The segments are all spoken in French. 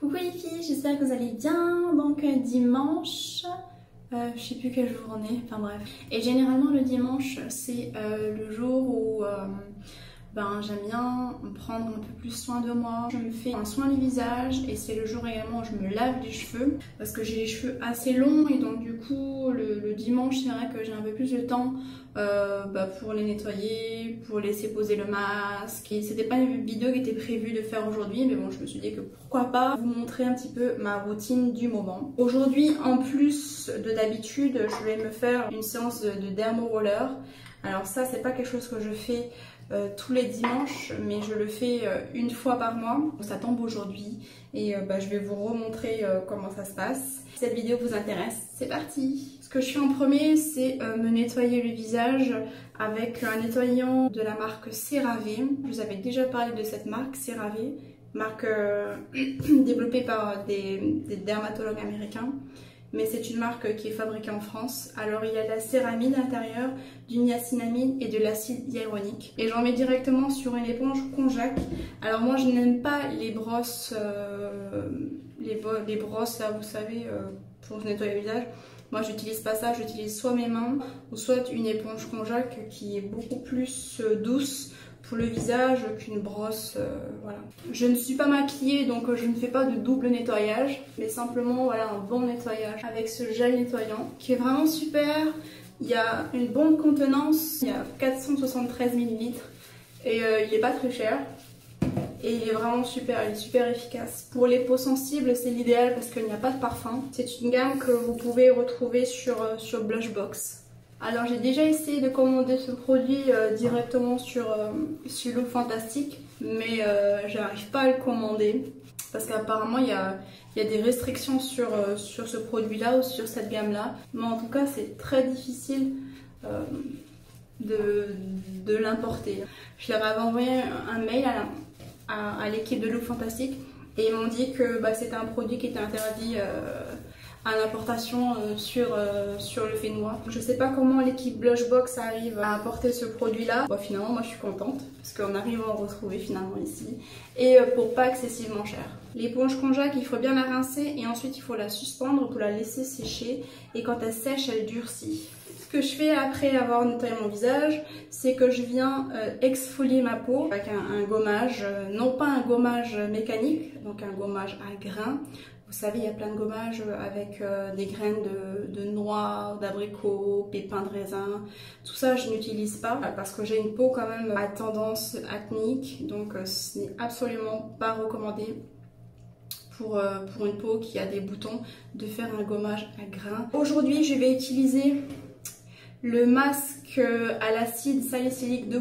Coucou les filles, j'espère que vous allez bien. Donc dimanche, je sais plus quel jour on est, enfin bref. Et généralement le dimanche c'est le jour où j'aime bien prendre un peu plus soin de moi. Je me fais un soin du visage et c'est le jour également où je me lave les cheveux parce que j'ai les cheveux assez longs et donc du coup le dimanche c'est vrai que j'ai un peu plus de temps pour les nettoyer, pour laisser poser le masque. Et c'était pas une vidéo qui était prévue de faire aujourd'hui, mais bon, je me suis dit que pourquoi pas vous montrer un petit peu ma routine du moment. Aujourd'hui, en plus de d'habitude, je vais me faire une séance de dermo roller. Alors ça, c'est pas quelque chose que je fais tous les dimanches, mais je le fais une fois par mois. Ça tombe aujourd'hui et je vais vous remontrer comment ça se passe. Si cette vidéo vous intéresse, c'est parti. Ce que je fais en premier, c'est me nettoyer le visage avec un nettoyant de la marque CeraVe. Je vous avais déjà parlé de cette marque CeraVe, marque développée par des dermatologues américains. Mais c'est une marque qui est fabriquée en France. Alors il y a de la céramide à l'intérieur, du niacinamide et de l'acide hyaluronique. Et j'en mets directement sur une éponge konjac. Alors moi je n'aime pas les brosses, les brosses là vous savez, pour nettoyer le visage. Moi j'utilise pas ça, j'utilise soit mes mains ou soit une éponge konjac qui est beaucoup plus douce pour le visage qu'une brosse, voilà. Je ne suis pas maquillée donc je ne fais pas de double nettoyage, mais simplement voilà un bon nettoyage avec ce gel nettoyant qui est vraiment super. Il y a une bonne contenance, il y a 473 ml et il n'est pas très cher. Et il est vraiment super, il est super efficace. Pour les peaux sensibles, c'est l'idéal parce qu'il n'y a pas de parfum. C'est une gamme que vous pouvez retrouver sur Blushbox. Alors j'ai déjà essayé de commander ce produit directement sur Look Fantastic, mais j'arrive pas à le commander parce qu'apparemment il y a des restrictions sur ce produit-là ou sur cette gamme-là. Mais en tout cas c'est très difficile de l'importer. Je leur avais envoyé un mail à l'équipe de Look Fantastic et ils m'ont dit que c'était un produit qui était interdit à l'importation sur le Fénois. Je sais pas comment l'équipe Blushbox arrive à importer ce produit là. Finalement moi je suis contente parce qu'on arrive à en retrouver finalement ici et pour pas excessivement cher. L'éponge konjac il faut bien la rincer et ensuite il faut la suspendre pour la laisser sécher et quand elle sèche elle durcit. Ce que je fais après avoir nettoyé mon visage, c'est que je viens exfolier ma peau avec un gommage, non pas un gommage mécanique, donc un gommage à grains. Vous savez, il y a plein de gommages avec des graines de noix, d'abricot, pépins de raisin. Tout ça, je n'utilise pas parce que j'ai une peau quand même à tendance acnéique, donc ce n'est absolument pas recommandé pour une peau qui a des boutons de faire un gommage à grains. Aujourd'hui, je vais utiliser le masque à l'acide salicylique 2%,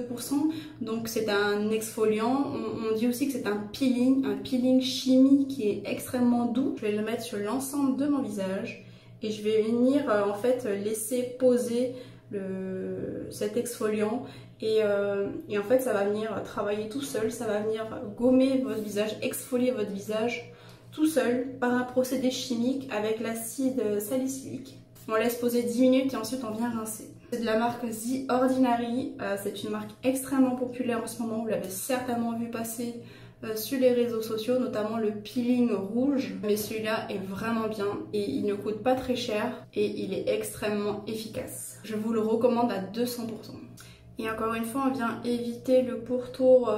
donc c'est un exfoliant. On dit aussi que c'est un peeling chimie qui est extrêmement doux. Je vais le mettre sur l'ensemble de mon visage et je vais venir en fait laisser poser cet exfoliant et en fait ça va venir travailler tout seul, ça va venir gommer votre visage, exfolier votre visage tout seul par un procédé chimique avec l'acide salicylique. On laisse poser 10 minutes et ensuite on vient rincer. C'est de la marque The Ordinary, c'est une marque extrêmement populaire en ce moment, vous l'avez certainement vu passer sur les réseaux sociaux, notamment le peeling rouge. Mais celui-là est vraiment bien et il ne coûte pas très cher et il est extrêmement efficace. Je vous le recommande à 200%. Et encore une fois, on vient éviter le pourtour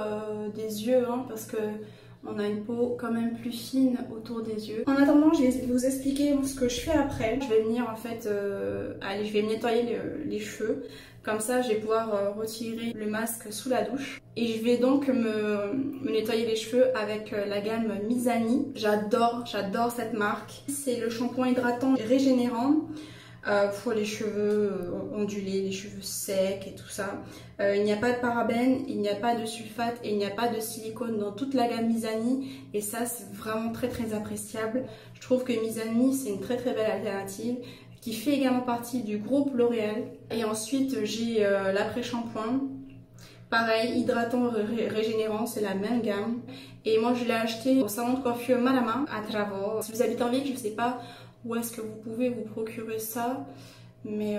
des yeux parce que on a une peau quand même plus fine autour des yeux. En attendant, je vais vous expliquer ce que je fais après. Je vais venir en fait, je vais me nettoyer les cheveux. Comme ça, je vais pouvoir retirer le masque sous la douche. Et je vais donc me nettoyer les cheveux avec la gamme Mizani. J'adore cette marque. C'est le shampoing hydratant et régénérant. Pour les cheveux ondulés, les cheveux secs et tout ça. Il n'y a pas de parabènes, il n'y a pas de sulfate et il n'y a pas de silicone dans toute la gamme Mizani et ça c'est vraiment très appréciable. Je trouve que Mizani c'est une très belle alternative qui fait également partie du groupe L'Oréal. Et ensuite j'ai l'après-shampoing. Pareil, hydratant régénérant, c'est la même gamme. Et moi je l'ai acheté au salon de coiffure Malama à Travo. Si vous habitez en ville, je ne sais pas où est-ce que vous pouvez vous procurer ça, mais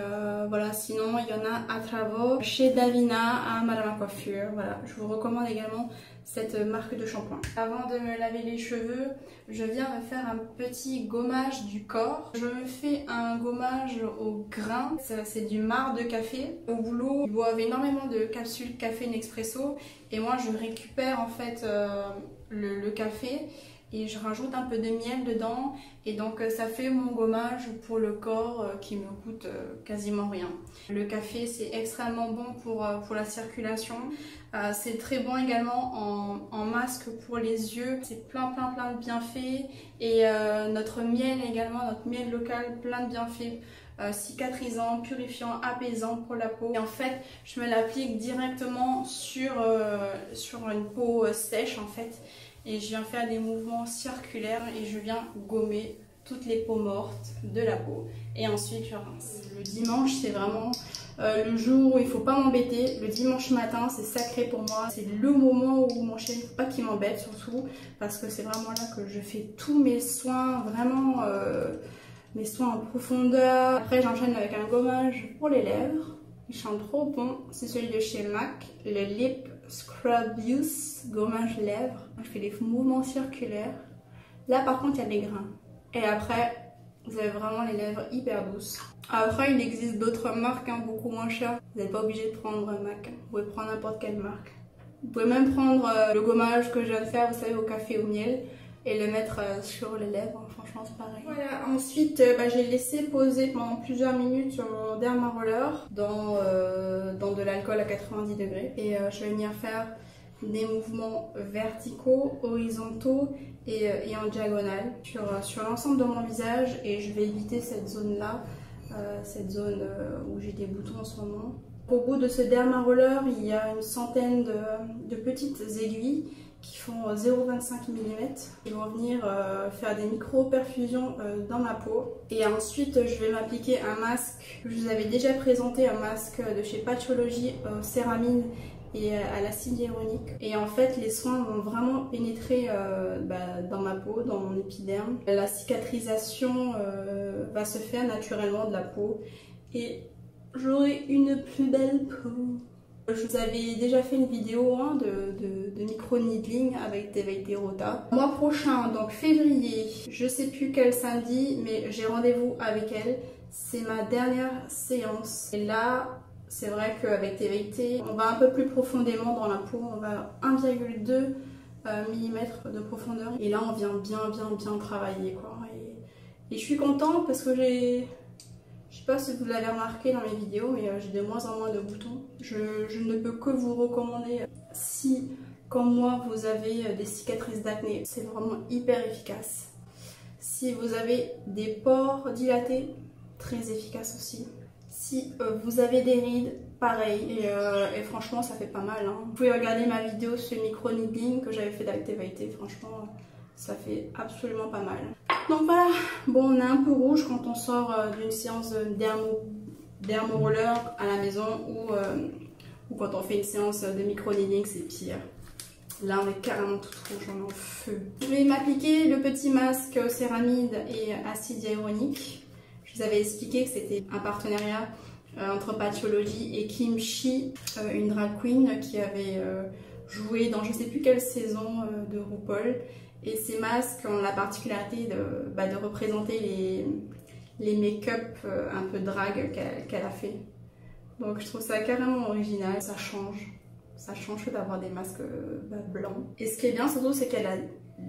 voilà, sinon il y en a à Travo, chez Davina à Malama Coiffure. Voilà, je vous recommande également cette marque de shampoing. Avant de me laver les cheveux, je viens me faire un petit gommage du corps. Je me fais un gommage au grain, c'est du marc de café. Au boulot, ils boivent énormément de capsules café Nespresso et moi je récupère en fait le café et je rajoute un peu de miel dedans et donc ça fait mon gommage pour le corps qui me coûte quasiment rien. Le café c'est extrêmement bon pour la circulation, c'est très bon également en masque pour les yeux, c'est plein de bienfaits et notre miel également, notre miel local, plein de bienfaits. Cicatrisant, purifiant, apaisant pour la peau. Et en fait, je me l'applique directement sur une peau sèche en fait. Et je viens faire des mouvements circulaires et je viens gommer toutes les peaux mortes de la peau. Et ensuite, je rince. Le dimanche, c'est vraiment le jour où il ne faut pas m'embêter. Le dimanche matin, c'est sacré pour moi. C'est le moment où mon chien, il ne faut pas qu'il m'embête surtout. Parce que c'est vraiment là que je fais tous mes soins, vraiment... mes soins en profondeur. Après j'enchaîne avec un gommage pour les lèvres. Il sent trop bon. C'est celui de chez MAC, le Lip Scrub-Use gommage lèvres. Je fais des mouvements circulaires. Là par contre il y a des grains. Et après vous avez vraiment les lèvres hyper douces. Après il existe d'autres marques beaucoup moins chères. Vous n'êtes pas obligé de prendre MAC. Vous pouvez prendre n'importe quelle marque. Vous pouvez même prendre le gommage que je viens de faire, vous savez, au café au miel. Et le mettre sur les lèvres, franchement c'est pareil. Voilà, ensuite j'ai laissé poser pendant plusieurs minutes sur mon derma roller dans de l'alcool à 90 degrés. Et je vais venir faire des mouvements verticaux, horizontaux et en diagonale sur l'ensemble de mon visage. Et je vais éviter cette zone là, cette zone où j'ai des boutons en ce moment. Au bout de ce derma roller, il y a une centaine de petites aiguilles qui font 0,25 mm. Ils vont venir faire des micro-perfusions dans ma peau. Et ensuite, je vais m'appliquer un masque. Je vous avais déjà présenté un masque de chez Patchology au céramide et à l'acide hyaluronique. Et en fait, les soins vont vraiment pénétrer dans ma peau, dans mon épiderme. La cicatrisation va se faire naturellement de la peau. Et j'aurai une plus belle peau. Je vous avais déjà fait une vidéo de micro-needling avec TVT Rota. Mois prochain, donc février, je sais plus quel samedi, mais j'ai rendez-vous avec elle. C'est ma dernière séance. Et là, c'est vrai qu'avec TVT, on va un peu plus profondément dans la peau. On va 1,2 mm de profondeur. Et là, on vient bien travailler, quoi. Et je suis contente parce que je sais pas si vous l'avez remarqué dans mes vidéos, mais j'ai de moins en moins de boutons. Je ne peux que vous recommander, si comme moi vous avez des cicatrices d'acné, c'est vraiment hyper efficace. Si vous avez des pores dilatés, très efficace aussi. Si vous avez des rides, pareil, et franchement ça fait pas mal. Hein. Vous pouvez regarder ma vidéo sur le micro-needling que j'avais fait d'activité, franchement ça fait absolument pas mal. Donc voilà, bon on est un peu rouge quand on sort d'une séance de dermo roller à la maison ou quand on fait une séance de micro-needling, c'est pire. Là on est carrément tout rouge, on est en feu. Je vais m'appliquer le petit masque céramide et acide hyaluronique. Je vous avais expliqué que c'était un partenariat entre Patchology et Kimchi, une drag queen qui avait joué dans je sais plus quelle saison de RuPaul. Et ces masques ont la particularité de représenter les make-up un peu drag qu'elle a fait. Donc je trouve ça carrément original, ça change que d'avoir des masques blancs. Et ce qui est bien surtout, c'est qu'elle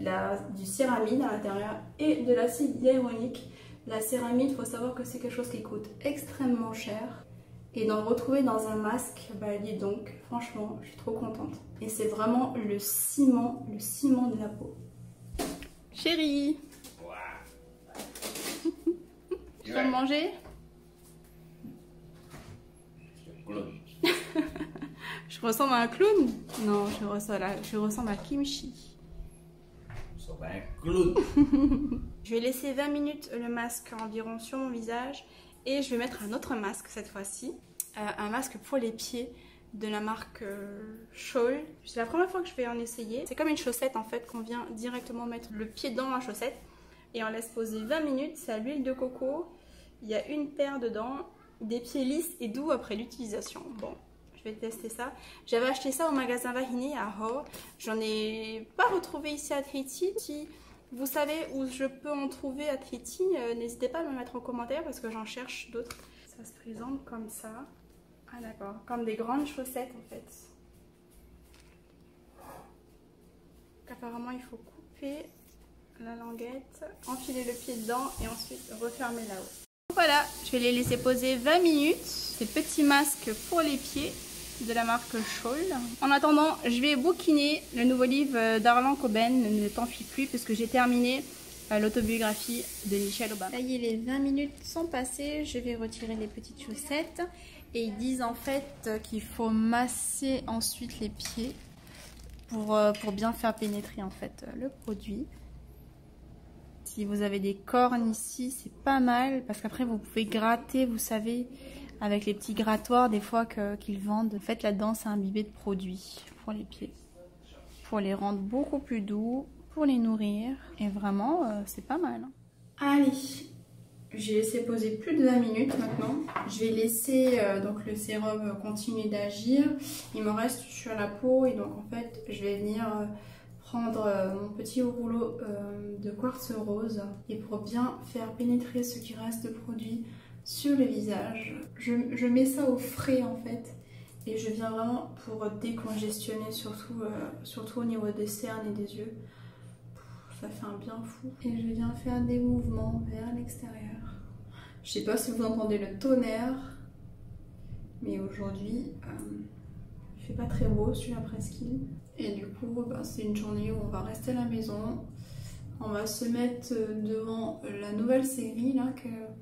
a du céramide à l'intérieur et de l'acide hyaluronique. La céramide, il faut savoir que c'est quelque chose qui coûte extrêmement cher. Et d'en retrouver dans un masque, dis donc, franchement, je suis trop contente. Et c'est vraiment le ciment de la peau. Chérie, tu vas me manger? Je ressemble à un clown? Non, je ressemble à Kimchi. Un clown. Je vais laisser 20 minutes le masque environ sur mon visage et je vais mettre un autre masque cette fois-ci. Un masque pour les pieds de la marque Scholl. C'est la première fois que je vais en essayer. C'est comme une chaussette en fait qu'on vient directement mettre le pied dans la chaussette et on laisse poser 20 minutes. C'est à l'huile de coco. Il y a une paire dedans, des pieds lisses et doux après l'utilisation. Bon, Je vais tester ça. J'avais acheté ça au magasin Vahini à Ho. J'en ai pas retrouvé ici à Tahiti. Si vous savez où je peux en trouver à Tahiti, n'hésitez pas à me mettre en commentaire parce que j'en cherche d'autres. Ça se présente comme ça. Ah d'accord, comme des grandes chaussettes en fait. Apparemment il faut couper la languette, enfiler le pied dedans et ensuite refermer là-haut. Voilà, je vais les laisser poser 20 minutes. Ces petits masques pour les pieds de la marque Scholl. En attendant, je vais bouquiner le nouveau livre d'Harlan Coben, Ne t'enfuis plus, puisque j'ai terminé l'autobiographie de Michelle Obama. Ça y est, les 20 minutes sont passées, je vais retirer les petites chaussettes. Et ils disent en fait qu'il faut masser ensuite les pieds pour bien faire pénétrer en fait le produit. Si vous avez des cornes ici, c'est pas mal parce qu'après vous pouvez gratter, vous savez, avec les petits grattoirs des fois qu'ils vendent. En fait, là-dedans, c'est imbibé de produits pour les pieds, pour les rendre beaucoup plus doux, pour les nourrir. Et vraiment, c'est pas mal. Allez, j'ai laissé poser plus de 20 minutes maintenant. Je vais laisser donc le sérum continuer d'agir. Il me reste sur la peau et donc en fait, je vais venir prendre mon petit rouleau de quartz rose et pour bien faire pénétrer ce qui reste de produit sur le visage. Je mets ça au frais en fait et je viens vraiment pour décongestionner surtout au niveau des cernes et des yeux. Ça fait un bien fou. Et je viens faire des mouvements vers l'extérieur. Je sais pas si vous entendez le tonnerre, mais aujourd'hui il fait pas très beau sur la presqu'île. Et du coup, c'est une journée où on va rester à la maison. On va se mettre devant la nouvelle série là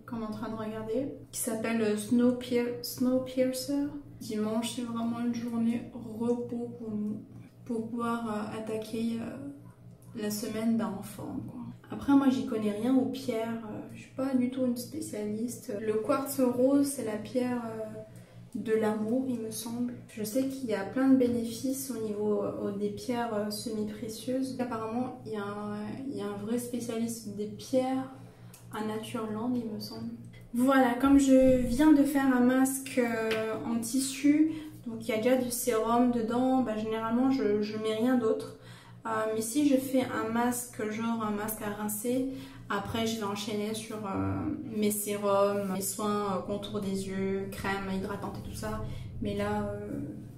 qu'on est en train de regarder, qui s'appelle Snowpiercer. Dimanche, c'est vraiment une journée repos pour nous, pour pouvoir attaquer la semaine en forme, quoi. Après, moi, j'y connais rien aux pierres. Je suis pas du tout une spécialiste. Le quartz rose, c'est la pierre de l'amour, il me semble. Je sais qu'il y a plein de bénéfices au niveau des pierres semi-précieuses. Apparemment, il y a un vrai spécialiste des pierres à Natureland, il me semble. Voilà, comme je viens de faire un masque en tissu, donc il y a déjà du sérum dedans, généralement je mets rien d'autre. Mais si je fais un masque, genre un masque à rincer, après je vais enchaîner sur mes sérums, mes soins, contour des yeux, crème hydratante et tout ça. Mais là,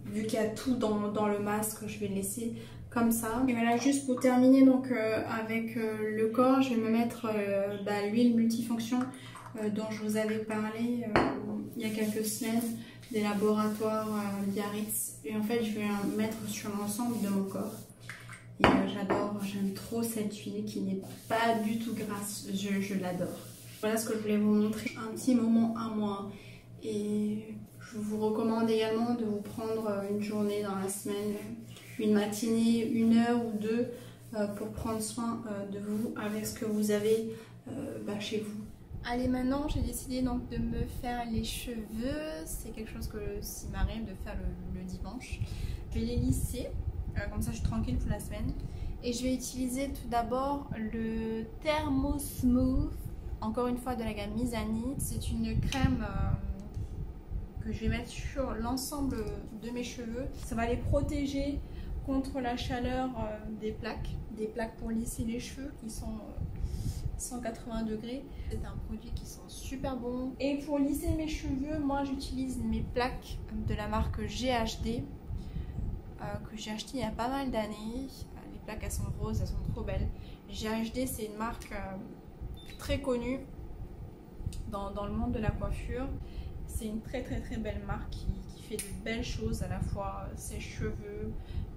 vu qu'il y a tout dans le masque, je vais le laisser comme ça. Et voilà, juste pour terminer donc avec le corps, je vais me mettre l'huile multifonction dont je vous avais parlé il y a quelques semaines, des laboratoires Biarritz. Et en fait, je vais en mettre sur l'ensemble de mon corps. Et j'aime trop cette huile qui n'est pas du tout grasse, je l'adore. Voilà ce que je voulais vous montrer, un petit moment à moi. Et je vous recommande également de vous prendre une journée dans la semaine, une matinée, 1 heure ou 2 pour prendre soin de vous avec ce que vous avez chez vous. Allez, maintenant j'ai décidé donc de me faire les cheveux. C'est quelque chose que s'il m'arrive de faire le dimanche. Je vais les lisser. Comme ça je suis tranquille pour la semaine et je vais utiliser tout d'abord le Thermo Smooth, encore une fois de la gamme Mizani. C'est une crème que je vais mettre sur l'ensemble de mes cheveux. Ça va les protéger contre la chaleur des plaques pour lisser les cheveux qui sont 180 degrés. C'est un produit qui sent super bon. Et pour lisser mes cheveux, moi j'utilise mes plaques de la marque GHD que j'ai acheté il y a pas mal d'années. Les plaques elles sont roses, elles sont trop belles. GHD c'est une marque très connue dans le monde de la coiffure. C'est une très belle marque qui fait de belles choses, à la fois sèche-cheveux,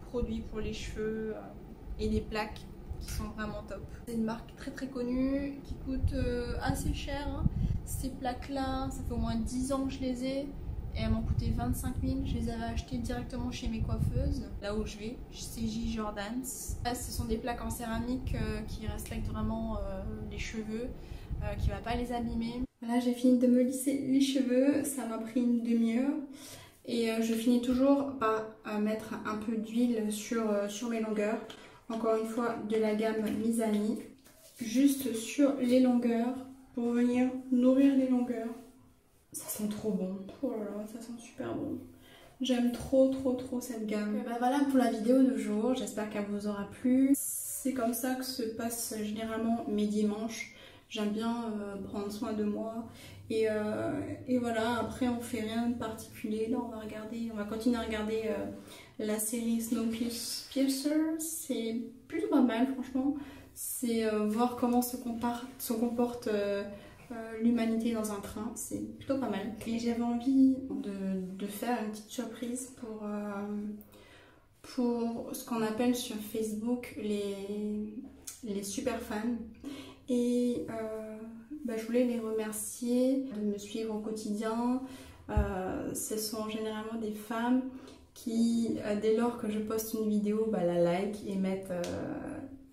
produits pour les cheveux et des plaques qui sont vraiment top. C'est une marque très connue qui coûte assez cher, hein. Ces plaques là, ça fait au moins 10 ans que je les ai. Et elles m'ont coûté 25 000. Je les avais achetées directement chez mes coiffeuses, là où je vais, chez J. Jordans. Là, ce sont des plaques en céramique qui respectent vraiment les cheveux, qui ne va pas les abîmer. Voilà, j'ai fini de me lisser les cheveux. Ça m'a pris une demi-heure. Et je finis toujours par mettre un peu d'huile sur mes longueurs. Encore une fois, de la gamme Mizani. Juste sur les longueurs pour venir nourrir les longueurs. Ça sent trop bon. Oh là là, ça sent super bon. J'aime trop cette gamme. Et bah voilà pour la vidéo de jour, j'espère qu'elle vous aura plu. C'est comme ça que se passent généralement mes dimanches. J'aime bien prendre soin de moi. Et voilà, après on fait rien de particulier. Là on va continuer à regarder la série Snowpiercer. C'est plutôt pas mal franchement. C'est voir comment se comporte l'humanité dans un train, c'est plutôt pas mal. Et j'avais envie de faire une petite surprise pour ce qu'on appelle sur Facebook les super fans. Et je voulais les remercier de me suivre au quotidien. Ce sont généralement des femmes qui, dès lors que je poste une vidéo, la like et mettent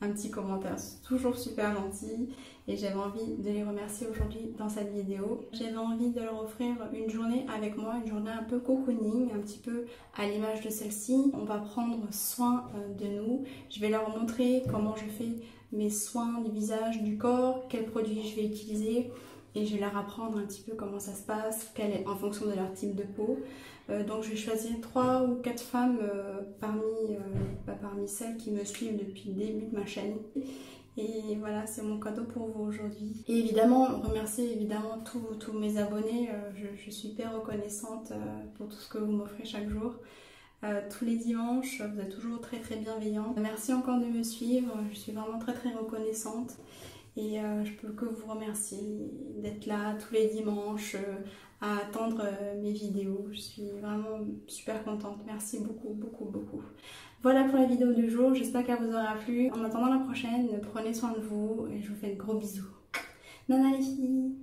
un petit commentaire. C'est toujours super gentil et j'avais envie de les remercier aujourd'hui dans cette vidéo. J'avais envie de leur offrir une journée avec moi, une journée un peu cocooning, un petit peu à l'image de celle-ci. On va prendre soin de nous. Je vais leur montrer comment je fais mes soins du visage, du corps, quels produits je vais utiliser. Et je vais leur apprendre un petit peu comment ça se passe, en fonction de leur type de peau. Donc je vais choisir 3 ou 4 femmes parmi celles qui me suivent depuis le début de ma chaîne. Et voilà, c'est mon cadeau pour vous aujourd'hui. Et évidemment, remercier évidemment tous mes abonnés. Je suis hyper reconnaissante pour tout ce que vous m'offrez chaque jour. Tous les dimanches, vous êtes toujours très bienveillants. Merci encore de me suivre, je suis vraiment très reconnaissante. Et je peux que vous remercier d'être là tous les dimanches, à attendre mes vidéos. Je suis vraiment super contente. Merci beaucoup. Voilà pour la vidéo du jour. J'espère qu'elle vous aura plu. En attendant la prochaine, prenez soin de vous et je vous fais de gros bisous. Nana les filles!